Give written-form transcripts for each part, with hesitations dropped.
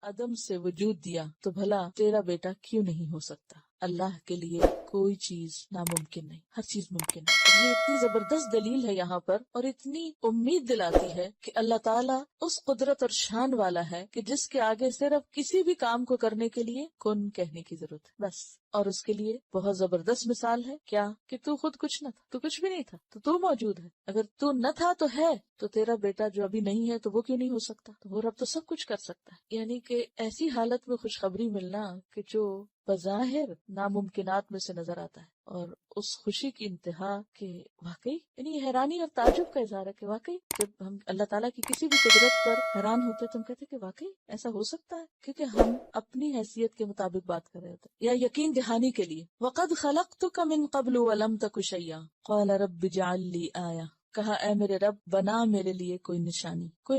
عدم سے وجود دیا تو بھلا تیرا بیٹا کیوں نہیں ہو سکتا؟ اللہ کے لیے کوئی چیز ناممکن نہیں، ہر چیز ممکن ہے۔ یہ اتنی زبردست دلیل ہے یہاں پر، اور اتنی امید دلاتی ہے کہ اللہ تعالیٰ اس قدرت اور شان والا ہے کہ جس کے آگے صرف کسی بھی کام کو کرنے کے لیے کن کہنے کی ضرورت ہے بس۔ اور اس کے لیے بہت زبردست مثال ہے کیا کہ تو خود کچھ نہ تھا، تو کچھ بھی نہیں تھا تو موجود ہے۔ اگر تو نہ تھا تو ہے، تو تیرا بیٹا جو ابھی نہیں ہے تو وہ کیوں نہیں ہو سکتا؟ تو وہ رب تو سب کچھ کر سکتا ہے۔ یعنی کہ ایسی حالت میں خوشخبری ملنا کہ جو بظاہر ناممکنات میں سے نظر آتا ہے، اور اس خوشی کی انتہا کہ واقعی، یعنی حیرانی اور تعجب کا اظہار ہے کہ واقعی جب ہم اللہ تعالیٰ کی کسی بھی قدرت پر حیران ہوتے تو ہم کہتے کہ واقعی ایسا ہو سکتا ہے، کیونکہ ہم اپنی حیثیت کے مطابق بات کر رہے ہوتے ہیں۔ یا یقین دہانی کے لیے وَقَدْ خَلَقْتُكَ مِن قَبْلُ وَلَمْ تَكُ شَيْئًا قَالَ رَبِّ اجْعَل لِّي آیَةً، کہا اے میرے رب بنا میرے لیے کوئی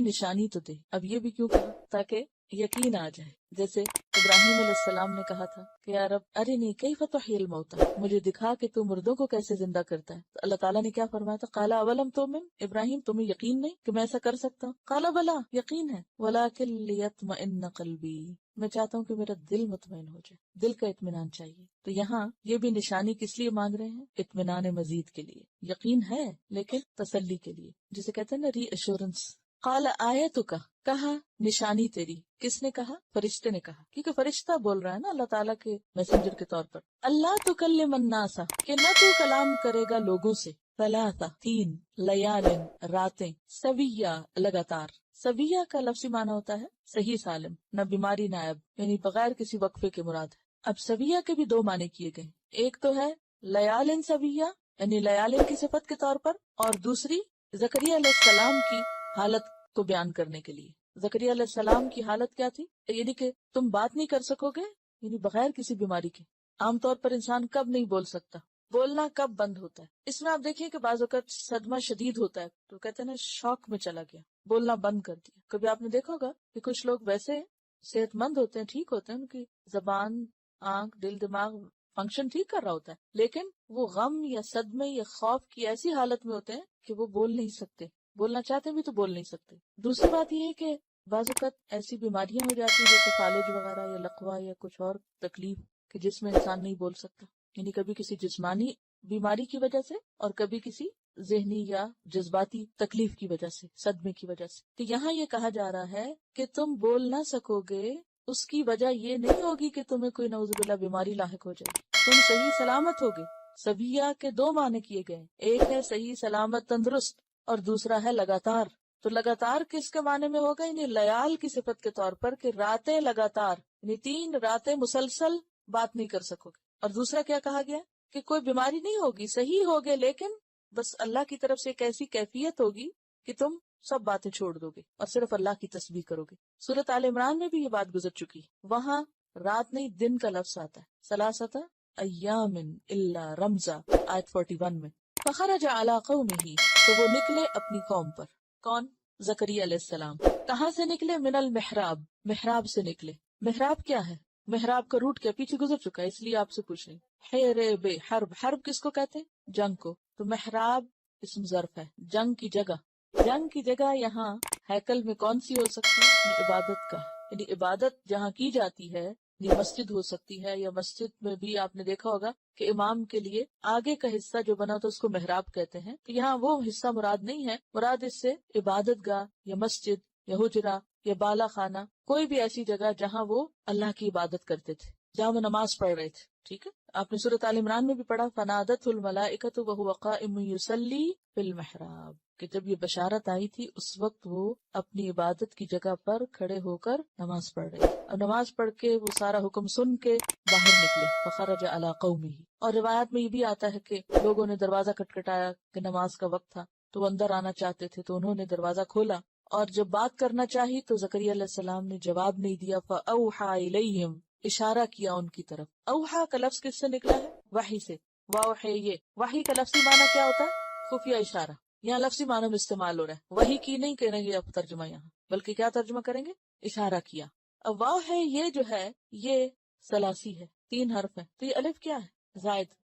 نشانی تو دے۔ اب یہ بھی کیوں کہا؟ تاکہ یقین آ جائے۔ جیسے ابراہیم علیہ السلام نے کہا تھا کہ یا رب ارنی کیف تحیی الموتى، مجھے دکھا کہ تو مردوں کو کیسے زندہ کرتا ہے۔ تو اللہ تعالیٰ نے کیا فرمایا تھا؟ قال اولم تؤمن، ابراہیم تمہیں یقین نہیں کہ میں ایسا کر سکتا ہوں؟ قال بلا، یقین ہے، ولکن لیطمئن قلبی، میں چاہتا ہوں کہ میرا دل مطمئن ہو جائے، دل کا اطمینان چاہیے۔ تو یہاں یہ بھی نشانی کس لیے مانگ رہے ہیں؟ اطمینان مزید کے لیے۔ یقین ہے لیکن تسلی کے لیے، جسے کہتے ہیں نا ری ایشورنس۔ قال آیتک، کہا نشانی تیری، کس نے کہا؟ فرشتے نے کہا، کیونکہ فرشتہ بول رہا ہے نا اللہ تعالیٰ کے میسنجر کے طور پر۔ اللہ تکلم الناس، کہ نہ تو کلام کرے گا لوگوں سے، ثلاث، 3 لیال، راتیں، سویہ، لگاتار۔ سویہ کا لفظی معنی ہوتا ہے صحیح سالم، نہ بیماری نہ عیب، یعنی بغیر کسی وقفے کے مراد ہے۔ اب سویہ کے بھی 2 معنی کیے گئے، ایک تو ہے لیال سویہ یعنی لیال کی صفت کے طور پر، اور دوسری زکریا علیہ السلام کی حالت کو بیان کرنے کے لیے۔ زکریا علیہ السلام کی حالت کیا تھی؟ یعنی کہ تم بات نہیں کر سکو گے، یعنی بغیر کسی بیماری کے۔ عام طور پر انسان کب نہیں بول سکتا؟ بولنا کب بند ہوتا ہے؟ اس میں آپ دیکھیں کہ بعض اوقات صدمہ شدید ہوتا ہے تو کہتے ہیں نا شوق میں چلا گیا، بولنا بند کر دیا۔ کبھی آپ نے دیکھا ہوگا کہ کچھ لوگ ویسے صحت مند ہوتے ہیں، ٹھیک ہوتے ہیں، ان کی زبان، آنکھ، دل، دماغ فنکشن ٹھیک کر رہا ہوتا ہے، لیکن وہ غم یا صدمے یا خوف کی ایسی حالت میں ہوتے ہیں کہ وہ بول نہیں سکتے، بولنا چاہتے بھی تو بول نہیں سکتے۔ دوسری بات یہ ہے کہ بعض اوقات ایسی بیماریاں ہو جاتی ہیں جیسے فالج وغیرہ یا لقوہ یا کچھ اور تکلیف کہ جس میں انسان نہیں بول سکتا، یعنی کبھی کسی جسمانی بیماری کی وجہ سے اور کبھی کسی ذہنی یا جذباتی تکلیف کی وجہ سے، صدمے کی وجہ سے۔ تو یہاں یہ کہا جا رہا ہے کہ تم بول نہ سکو گے، اس کی وجہ یہ نہیں ہوگی کہ تمہیں کوئی نعوذ باللہ بیماری لاحق ہو جائے، تم صحیح سلامت ہوگے۔ سبیہ کے 2 معنی کیے گئے، ایک ہے صحیح سلامت تندرست اور دوسرا ہے لگاتار۔ تو لگاتار کس کے معنی میں ہوگا؟ یعنی لیال کی صفت کے طور پر کہ راتیں لگاتار، یعنی 3 راتیں مسلسل بات نہیں کر سکو گے۔ اور دوسرا کیا کہا گیا کہ کوئی بیماری نہیں ہوگی، صحیح ہوگے، لیکن بس اللہ کی طرف سے ایک ایسی کیفیت ہوگی کہ تم سب باتیں چھوڑ دو گے اور صرف اللہ کی تسبیح کرو گے۔ سورۃ آل عمران میں بھی یہ بات گزر چکی، وہاں رات نہیں دن کا لفظ آتا ہے، ثلاثۃ ایام الا رمزا، آیت 41 میں۔ فخرج علی قومہ، تو وہ نکلے اپنی قوم پر۔ کون؟ زکریا علیہ السلام۔ کہاں سے نکلے؟ من المحراب، محراب سے نکلے۔ محراب کیا ہے؟ محراب کا روٹ کیا؟ پیچھے گزر چکا ہے، اس لیے آپ سے پوچھ رہی ہوں۔ حرب، حرب، حرب کس کو کہتے ہیں؟ جنگ کو۔ تو محراب اسم ظرف ہے، جنگ کی جگہ۔ جنگ کی جگہ یہاں ہیکل میں کون سی ہو سکتی ہے؟ یعنی عبادت کا، یعنی عبادت جہاں کی جاتی ہے، یعنی مسجد ہو سکتی ہے، یا مسجد میں بھی آپ نے دیکھا ہوگا کہ امام کے لیے آگے کا حصہ جو بنا تو اس کو محراب کہتے ہیں۔ تو یہاں وہ حصہ مراد نہیں ہے، مراد اس سے عبادت گاہ یا مسجد یا حجرہ یا بالا خانہ، کوئی بھی ایسی جگہ جہاں وہ اللہ کی عبادت کرتے تھے، جہاں وہ نماز پڑھ رہے تھے۔ ٹھیک ہے، آپ نے سورۃ آل عمران میں بھی پڑھا فنادته الملائکۃ وهو قائم یصلی فی المحراب، کہ جب یہ بشارت آئی تھی اس وقت وہ اپنی عبادت کی جگہ پر کھڑے ہو کر نماز پڑھ رہے تھے، اور نماز پڑھ کے وہ سارا حکم سن کے باہر نکلے۔ فخرج علی قومہ، اور روایات میں یہ بھی آتا ہے کہ لوگوں نے دروازہ کھٹکھٹایا کہ نماز کا وقت تھا تو وہ اندر آنا چاہتے تھے، تو انہوں نے دروازہ کھولا، اور جب بات کرنا چاہی تو زکریا علیہ السلام نے جواب نہیں دیا۔ فأوحى الیہم، اشارہ کیا ان کی طرف۔ اوحا کا لفظ کس سے نکلا ہے؟ وحی سے۔ واوحی، یہ وحی کا لفظی معنی کیا ہوتا ہے؟ خفیہ اشارہ۔ یہاں لفظی معنی میں استعمال ہو رہا ہے، وحی کی نہیں کریں گے اب ترجمہ یہاں، بلکہ کیا ترجمہ کریں گے؟ اشارہ کیا۔ اب واوحی یہ جو ہے یہ ثلاثی ہے، 3 حرف ہیں، تو یہ الف کیا ہے؟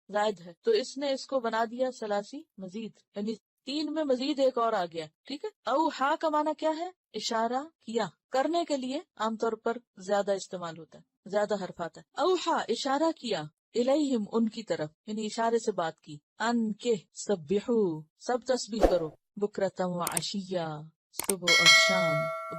زائد ہے، تو اس نے اس کو بنا دیا ثلاثی مزید، یعنی 3 میں مزید ایک اور آ گیا. ٹھیک ہے. اوحا کا معنی کیا ہے؟ اشارہ کیا. کرنے کے لیے عام طور پر زیادہ استعمال ہوتا ہے، زیادہ حرف آتا ہے. اوحا اشارہ کیا، الیہم ان کی طرف، یعنی اشارے سے بات کی. ان کے سبحو سب تسبیح کرو، بکرتم و عشیہ صبح اور شام.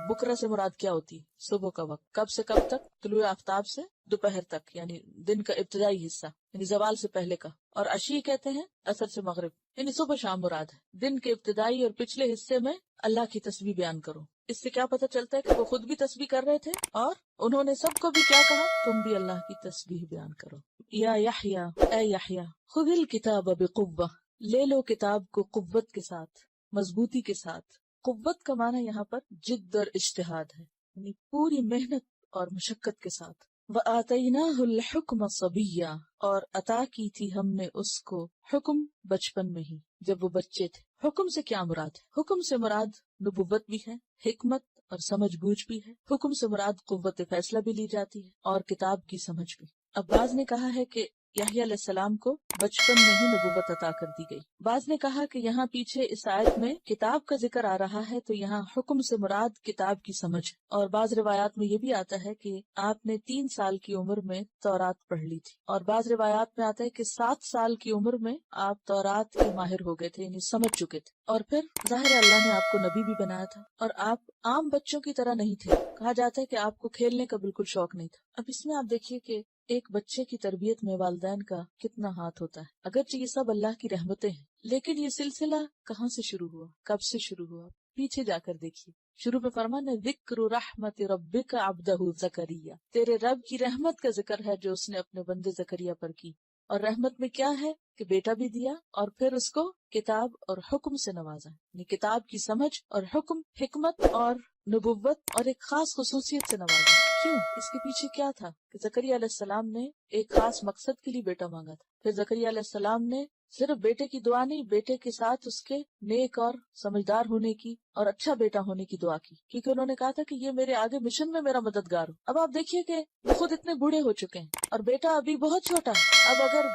بکرہ سے مراد کیا ہوتی؟ صبح کا وقت. کب سے کب تک؟ طلوع آفتاب سے دوپہر تک، یعنی دن کا ابتدائی حصہ، یعنی زوال سے پہلے کا. اور عشی کہتے ہیں عصر سے مغرب، یعنی صبح شام مراد ہے. دن کے ابتدائی اور پچھلے حصے میں اللہ کی تسبیح بیان کرو. اس سے کیا پتہ چلتا ہے کہ وہ خود بھی تسبیح کر رہے تھے اور انہوں نے سب کو بھی کیا کہا؟ تم بھی اللہ کی تسبیح بیان کرو. یا یحییٰ، اے یحییٰ، خذ الکتاب بقوہ، لے لو کتاب کو قوت کے ساتھ، مضبوطی کے ساتھ. قوت کا معنی یہاں پر جد اور اجتہاد ہے، یعنی پوری محنت اور مشقت کے ساتھ. وَآتَيْنَاهُ الْحُكْمَ صَبِيًّا، اور عطا کی تھی ہم نے اس کو حکم بچپن میں ہی، جب وہ بچے تھے. حکم سے کیا مراد ہے؟ حکم سے مراد نبوت بھی ہے، حکمت اور سمجھ بوجھ بھی ہے. حکم سے مراد قوت فیصلہ بھی لی جاتی ہے اور کتاب کی سمجھ بھی. اب بعض نے کہا ہے کہ یحییٰ علیہ السلام کو بچپن میں ہی نبوت عطا کر دی گئی. بعض نے کہا کہ یہاں پیچھے اس آیت میں کتاب کا ذکر آ رہا ہے تو یہاں حکم سے مراد کتاب کی سمجھ. اور بعض روایات میں یہ بھی آتا ہے کہ آپ نے 3 سال کی عمر میں تورات پڑھ لی تھی، اور بعض روایات میں آتا ہے کہ 7 سال کی عمر میں آپ تورات کے ماہر ہو گئے تھے، یعنی سمجھ چکے تھے. اور پھر ظاہر ہے اللہ نے آپ کو نبی بھی بنایا تھا اور آپ عام بچوں کی طرح نہیں تھے. کہا جاتا ہے کہ آپ کو کھیلنے کا بالکل شوق نہیں تھا. اب اس میں آپ دیکھیے کہ ایک بچے کی تربیت میں والدین کا کتنا ہاتھ ہوتا ہے. اگرچہ یہ سب اللہ کی رحمتیں ہیں، لیکن یہ سلسلہ کہاں سے شروع ہوا، کب سے شروع ہوا؟ پیچھے جا کر دیکھیے. شروع میں فرمان ہے ذکر رحمت ربک عبدہ زکریا، تیرے رب کی رحمت کا ذکر ہے جو اس نے اپنے بندے زکریا پر کی. اور رحمت میں کیا ہے کہ بیٹا بھی دیا اور پھر اس کو کتاب اور حکم سے نوازا، یعنی کتاب کی سمجھ اور حکم، حکمت اور نبوت اور ایک خاص خصوصیت سے نوازا. کیوں؟ اس کے پیچھے کیا تھا کہ زکریا علیہ السلام نے ایک خاص مقصد کے لیے بیٹا مانگا تھا. پھر زکریا علیہ السلام نے صرف بیٹے کی دعا نہیں، بیٹے کے ساتھ اس کے نیک اور سمجھدار ہونے کی اور اچھا بیٹا ہونے کی دعا کی، کیونکہ انہوں نے کہا تھا کہ یہ میرے آگے مشن میں میرا مددگار ہو. اب آپ دیکھیے کہ وہ خود اتنے بوڑھے ہو چکے ہیں اور بیٹا ابھی بہت چھوٹا ہے. اب اگر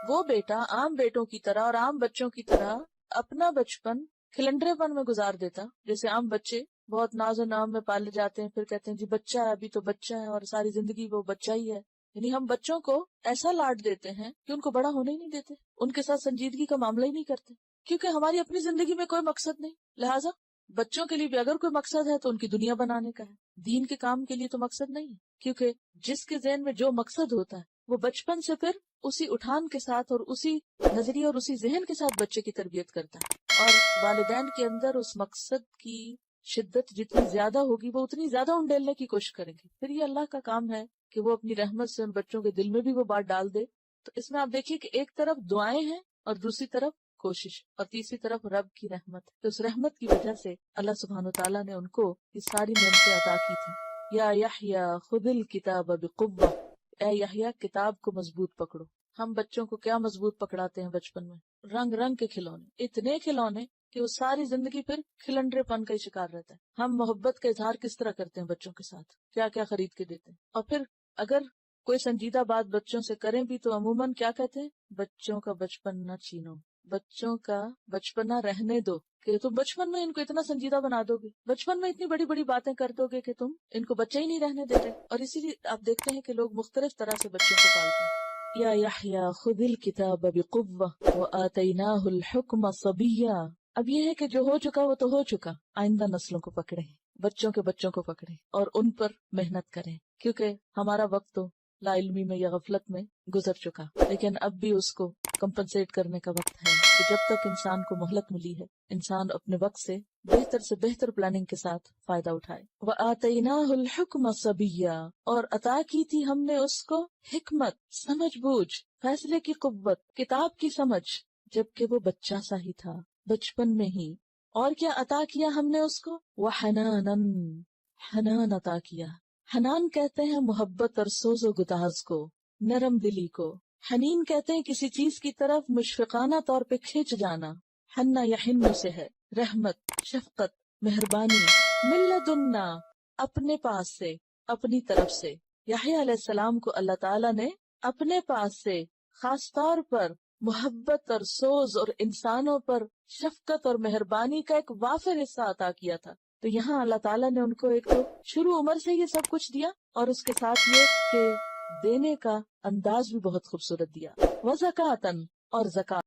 وہ بیٹا عام بیٹوں کی طرح اور عام بچوں کی طرح اپنا بچپن کھلنڈرے پن میں گزار دیتا، جیسے عام بچے بہت ناز و نام میں پالے جاتے ہیں، پھر کہتے ہیں جی بچہ ہے، ابھی تو بچہ ہے اور ساری زندگی وہ بچہ ہی ہے. یعنی ہم بچوں کو ایسا لاڈ دیتے ہیں کہ ان کو بڑا ہونے ہی نہیں دیتے، ان کے ساتھ سنجیدگی کا معاملہ ہی نہیں کرتے، کیونکہ ہماری اپنی زندگی میں کوئی مقصد نہیں. لہٰذا بچوں کے لیے بھی اگر کوئی مقصد ہے تو ان کی دنیا بنانے کا ہے، دین کے کام کے لیے تو مقصد نہیں ہے. کیونکہ جس کے ذہن میں جو مقصد ہوتا ہے وہ بچپن سے پھر اسی اٹھان کے ساتھ اور اسی نظریے اور اسی ذہن کے ساتھ بچے کی تربیت کرتا ہے. اور والدین کے اندر اس مقصد کی شدت جتنی زیادہ ہوگی وہ اتنی زیادہ انڈیلنے کی کوشش کریں گے. پھر یہ اللہ کا کام ہے کہ وہ اپنی رحمت سے ان بچوں کے دل میں بھی وہ بات ڈال دے. تو اس میں آپ دیکھیے کہ ایک طرف دعائیں ہیں اور دوسری طرف کوشش اور تیسری طرف رب کی رحمت. تو اس رحمت کی وجہ سے اللہ سبحانہ وتعالیٰ نے ان کو یہ ساری نعمتیں عطا کی تھی. یا یحییٰ خذ الکتاب بقوہ، اے یحییٰ کتاب کو مضبوط پکڑو. ہم بچوں کو کیا مضبوط پکڑاتے ہیں بچپن میں؟ رنگ رنگ کے کھلونے، اتنے کھلونے کہ وہ ساری زندگی پھر کھلنڈرے پن کا ہی شکار رہتا ہے. ہم محبت کا اظہار کس طرح کرتے ہیں بچوں کے ساتھ؟ کیا کیا خرید کے دیتے ہیں. اور پھر اگر کوئی سنجیدہ بات بچوں سے کریں بھی تو عموماً کیا کہتے ہیں؟ بچوں کا بچپن نہ چھینو، بچوں کا بچپنا رہنے دو، کہ تم بچپن میں ان کو اتنا سنجیدہ بنا دو گے، بچپن میں اتنی بڑی بڑی باتیں کر دو گے کہ تم ان کو بچے ہی نہیں رہنے دیتے. اور اسی لیے آپ دیکھتے ہیں کہ لوگ مختلف طرح سے بچوں کو پالتے ہیں. یا یحییٰ خذ الکتاب بقوہ وآتیناہ الحکم صبیا. اب یہ ہے کہ جو ہو چکا وہ تو ہو چکا، آئندہ نسلوں کو پکڑیں، بچوں کے بچوں کو پکڑیں اور ان پر محنت کریں، کیونکہ ہمارا وقت تو لا علمی میں یا غفلت میں گزر چکا. لیکن اب بھی اس کو کمپنسیٹ کرنے کا وقت ہے کہ جب تک انسان کو مہلت ملی ہے انسان اپنے وقت سے بہتر پلاننگ کے ساتھ فائدہ اٹھائے. وآتیناہ الحکم صبیا، اور عطا کی تھی ہم نے اس کو حکمت، سمجھ بوجھ، فیصلے کی قوت، کتاب کی سمجھ، جبکہ وہ بچہ سا ہی تھا بچپن میں ہی. اور کیا عطا کیا ہم نے اس کو؟ وحنانن، حنان عطا کیا. حنان کہتے ہیں محبت اور سوز و گداز کو، نرم دلی کو. حنین کہتے ہیں کسی چیز کی طرف مشفقانہ طور پہ کھینچ جانا. حنا یحن سے ہے رحمت، شفقت، مہربانی. من لدنا، اپنے پاس سے، اپنی طرف سے. یحییٰ علیہ السلام کو اللہ تعالیٰ نے اپنے پاس سے خاص طور پر محبت اور سوز اور انسانوں پر شفقت اور مہربانی کا ایک وافر حصہ عطا کیا تھا. تو یہاں اللہ تعالیٰ نے ان کو ایک تو شروع عمر سے یہ سب کچھ دیا، اور اس کے ساتھ یہ کہ دینے کا انداز بھی بہت خوبصورت دیا. وزکاتن، اور زکات.